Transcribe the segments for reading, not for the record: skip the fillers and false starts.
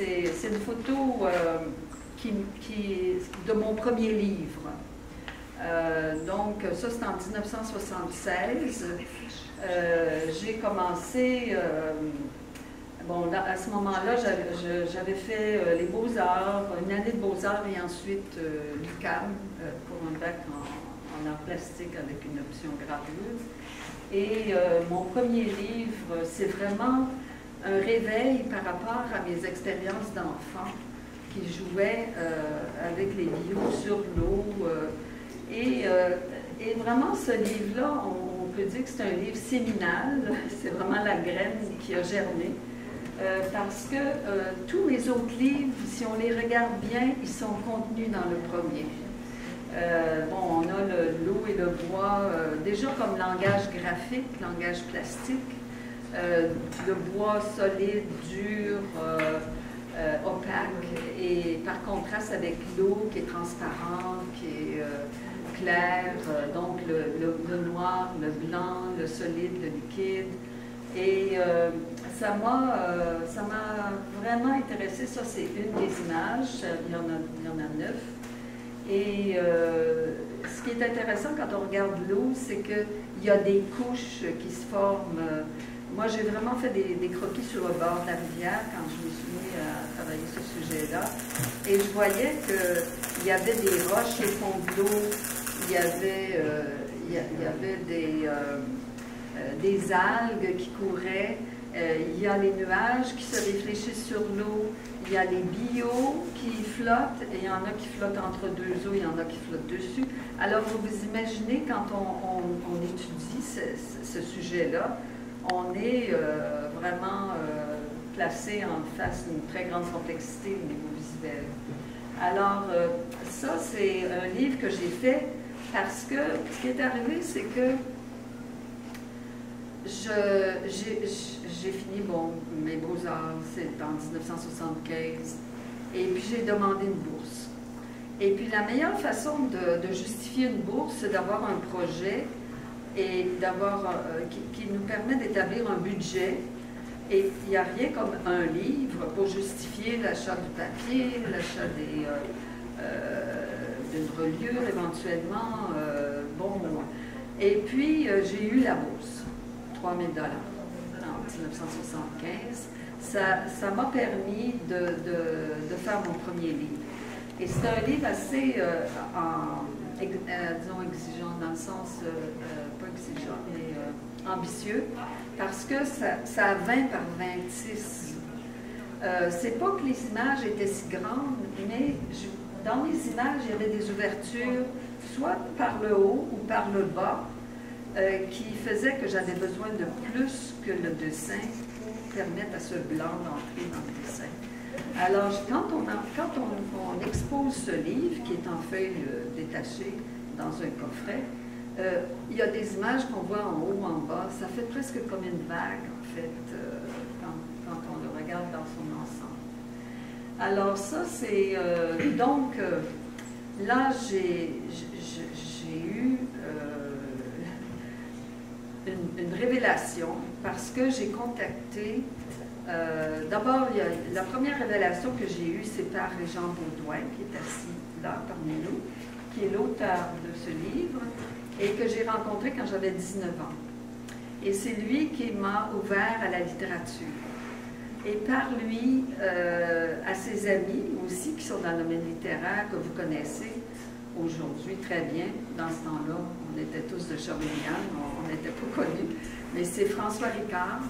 c'est une photo de mon premier livre. Donc, ça, c'est en 1976. J'ai commencé, bon, à ce moment-là, j'avais fait les Beaux-Arts, une année de Beaux-Arts et ensuite l'UQAM pour un bac en arts plastiques avec une option gravure. Et mon premier livre, c'est vraiment un réveil par rapport à mes expériences d'enfant qui jouaient avec les billots sur l'eau. Et vraiment, ce livre-là, on peut dire que c'est un livre séminal. C'est vraiment la graine qui a germé. Parce que tous les autres livres, si on les regarde bien, ils sont contenus dans le premier. Bon, on a l'eau et le bois, déjà comme langage graphique, langage plastique, le bois solide, dur, opaque, et par contraste avec l'eau qui est transparente, qui est claire, donc le noir, le blanc, le solide, le liquide. Et ça m'a vraiment intéressé. Ça, c'est une des images, il y en a 9. Et ce qui est intéressant quand on regarde l'eau, c'est qu'il y a des couches qui se forment. Moi, j'ai vraiment fait des croquis sur le bord de la rivière quand je me suis mis à travailler ce sujet-là. Et je voyais qu'il y avait des roches au fond de l'eau, il y avait des algues qui couraient, il y a les nuages qui se réfléchissent sur l'eau, il y a les billots qui flottent, et il y en a qui flottent entre deux eaux, il y en a qui flottent dessus. Alors, vous vous imaginez, quand on étudie ce sujet-là, on est vraiment placé en face d'une très grande complexité au niveau visuel. Alors, ça, c'est un livre que j'ai fait parce que ce qui est arrivé, c'est que j'ai fini mes Beaux-Arts, c'est en 1975, et puis j'ai demandé une bourse. Et puis la meilleure façon de justifier une bourse, c'est d'avoir un projet et d'avoir qui nous permet d'établir un budget. Et il n'y a rien comme un livre pour justifier l'achat du papier, l'achat d'une reliure éventuellement. Bon. Et puis j'ai eu la bourse, 3 000 $ en 1975. Ça m'a permis de faire mon premier livre. Et c'est un livre assez, disons, exigeant, dans le sens, pas exigeant, mais ambitieux, parce que ça a 20 par 26. C'est pas que les images étaient si grandes, mais dans les images, il y avait des ouvertures, soit par le haut ou par le bas, qui faisaient que j'avais besoin de plus que le dessin pour permettre à ce blanc d'entrer dans le dessin. Alors, quand on expose ce livre, qui est en feuille détachée dans un coffret, il y a des images qu'on voit en haut, en bas. Ça fait presque comme une vague, en fait, quand on le regarde dans son ensemble. Alors, ça, c'est... donc, là, j'ai eu une révélation parce que j'ai contacté... D'abord, la première révélation que j'ai eue, c'est par Jean Baudouin, qui est assis là parmi nous, qui est l'auteur de ce livre, et que j'ai rencontré quand j'avais 19 ans. Et c'est lui qui m'a ouvert à la littérature. Et par lui, à ses amis aussi, qui sont dans le domaine littéraire, que vous connaissez aujourd'hui très bien. Dans ce temps-là, on était tous de Shawinigan, on n'était pas connus. Mais c'est François Ricard,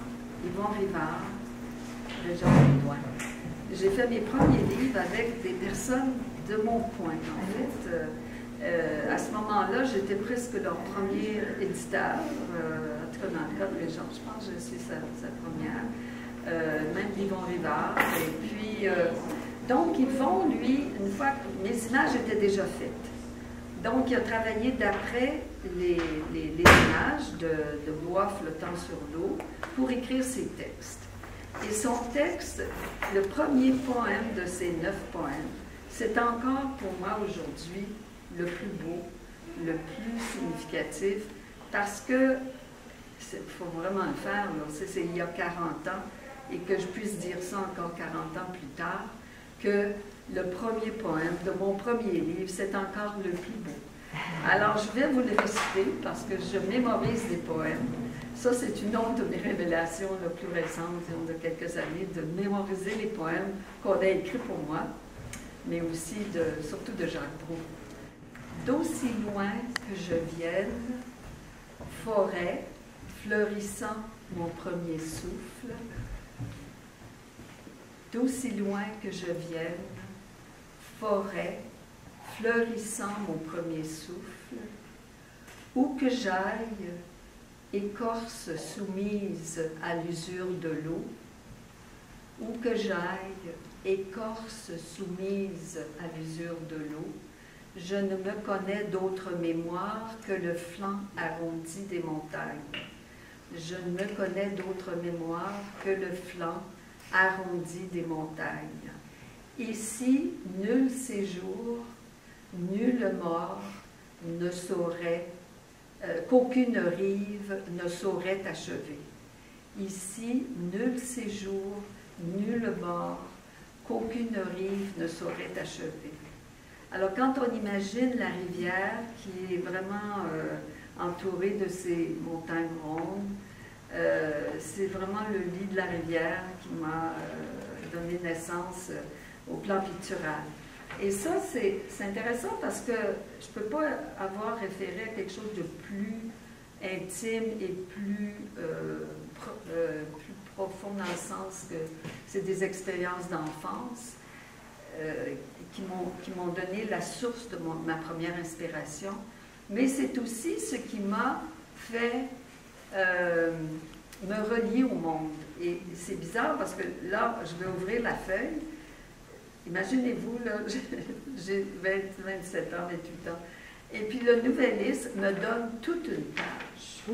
Yvon Rivard, Jean Baudouin. J'ai fait mes premiers livres avec des personnes de mon point, en fait. À ce moment-là, j'étais presque leur premier éditeur, en tout cas dans le cas de Jean, je pense que je suis sa première, même Yvon Rivard. Et puis, donc Yvon, lui, une fois que mes images étaient déjà faites, donc il a travaillé d'après les images de bois flottant sur l'eau pour écrire ses textes. Et son texte, le premier poème de ces 9 poèmes, c'est encore pour moi aujourd'hui le plus beau, le plus significatif, parce que, il faut vraiment le faire, c'est il y a 40 ans, et que je puisse dire ça encore 40 ans plus tard, que le premier poème de mon premier livre, c'est encore le plus beau. Alors, je vais vous le réciter parce que je mémorise des poèmes. Ça, c'est une autre de mes révélations les plus récentes, de quelques années, de mémoriser les poèmes qu'on a écrits pour moi, mais aussi, surtout de Jacques Proulx. D'aussi loin que je vienne, forêt, fleurissant mon premier souffle, d'aussi loin que je vienne, forêt, fleurissant mon premier souffle, où que j'aille, écorce soumise à l'usure de l'eau, où que j'aille, écorce soumise à l'usure de l'eau, je ne me connais d'autre mémoire que le flanc arrondi des montagnes. Je ne me connais d'autre mémoire que le flanc arrondi des montagnes. Ici, nul séjour, nulle mort ne saurait, qu'aucune rive ne saurait achever. Ici, nul séjour, nulle mort, qu'aucune rive ne saurait achever. Alors, quand on imagine la rivière qui est vraiment entourée de ces montagnes rondes, c'est vraiment le lit de la rivière qui m'a donné naissance au plan pictural. Et ça, c'est intéressant parce que je ne peux pas avoir référé à quelque chose de plus intime et plus profond dans le sens que c'est des expériences d'enfance qui m'ont donné la source de ma première inspiration, mais c'est aussi ce qui m'a fait me relier au monde. Et c'est bizarre parce que là, je vais ouvrir la feuille. Imaginez-vous, là, j'ai 27 ans, 28 ans. Et puis le nouvelliste me donne toute une page.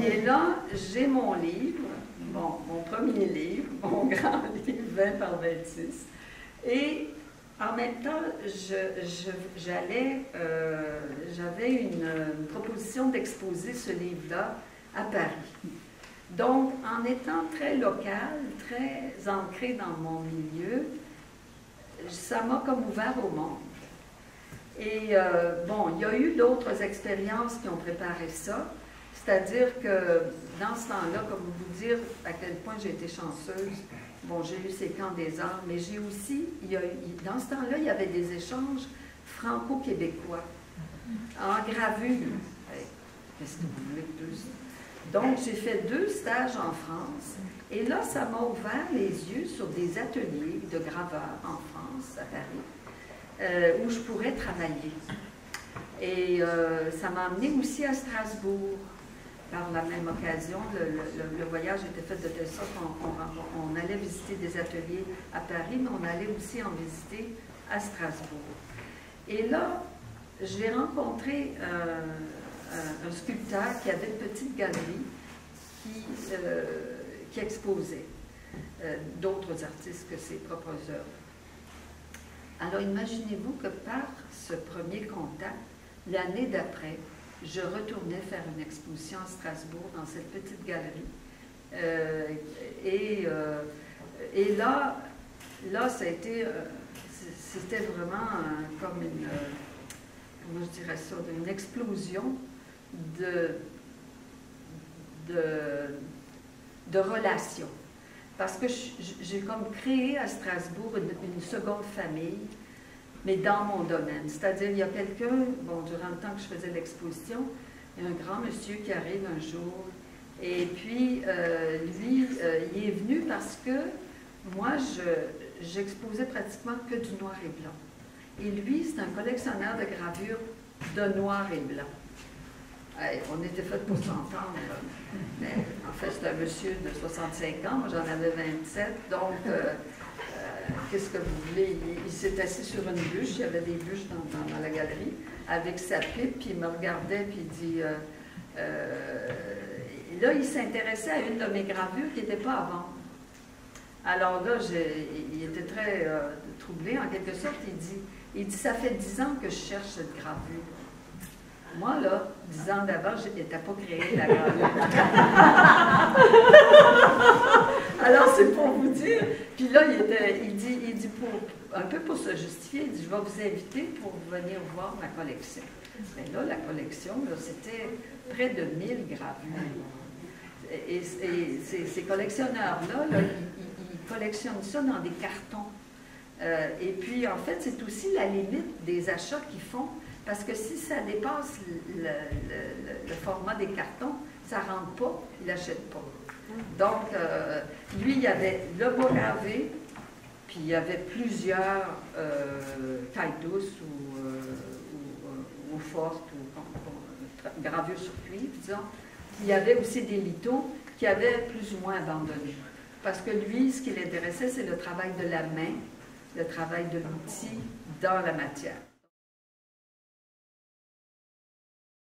Et là, j'ai mon livre, mon premier livre, mon grand livre, 20 par 26. Et en même temps, j'avais une proposition d'exposer ce livre-là à Paris. Donc, en étant très local, très ancré dans mon milieu, ça m'a comme ouvert au monde. Et bon, il y a eu d'autres expériences qui ont préparé ça, c'est-à-dire que dans ce temps-là, comme vous dire à quel point j'ai été chanceuse, bon, j'ai eu ces camps des arts, mais j'ai aussi, dans ce temps-là, il y avait des échanges franco-québécois en gravure. Hey, qu'est-ce que vous voulez de plus? Donc, j'ai fait 2 stages en France, et là, ça m'a ouvert les yeux sur des ateliers de graveurs en France, à Paris, où je pourrais travailler. Et ça m'a amené aussi à Strasbourg. Par la même occasion, le voyage était fait de telle sorte qu'on allait visiter des ateliers à Paris, mais on allait aussi en visiter à Strasbourg. Et là, j'ai rencontré un sculpteur qui avait une petite galerie qui exposait d'autres artistes que ses propres œuvres. Alors imaginez-vous que par ce premier contact, l'année d'après, je retournais faire une exposition à Strasbourg dans cette petite galerie. Et là, ça a été, c'était vraiment comme une, comment je dirais ça, une explosion de relations. Parce que j'ai comme créé à Strasbourg une seconde famille, mais dans mon domaine. C'est-à-dire, il y a quelqu'un, bon, durant le temps que je faisais l'exposition, il y a un grand monsieur qui arrive un jour, et puis, lui, il est venu parce que moi, j'exposais pratiquement que du noir et blanc. Et lui, c'est un collectionneur de gravures de noir et blanc. Hey, on était fait pour s'entendre. Mais en fait, c'est un monsieur de 65 ans, moi j'en avais 27, donc qu'est-ce que vous voulez? Il s'est assis sur une bûche, il y avait des bûches dans la galerie, avec sa pipe, puis il me regardait, puis il dit... là, il s'intéressait à une de mes gravures qui n'était pas à vendre. Alors là, il était très troublé, en quelque sorte, il dit, ça fait 10 ans que je cherche cette gravure. Moi, là, 10 ans d'avant, je n'étais pas créée la gravure. un peu pour se justifier, il dit, je vais vous inviter pour venir voir ma collection. Mais là, la collection, c'était près de 1000 gravures. Et ces collectionneurs-là, ils collectionnent ça dans des cartons. Et puis, en fait, c'est aussi la limite des achats qu'ils font, parce que si ça dépasse le format des cartons, ça ne rentre pas, ils n'achètent pas. Donc, lui, il y avait le bois gravé, puis il y avait plusieurs tailles douces ou fortes, ou gravures sur cuivre, disons. Il y avait aussi des lithos qui avaient plus ou moins abandonné. Parce que lui, ce qui l'intéressait, c'est le travail de la main, le travail de l'outil dans la matière.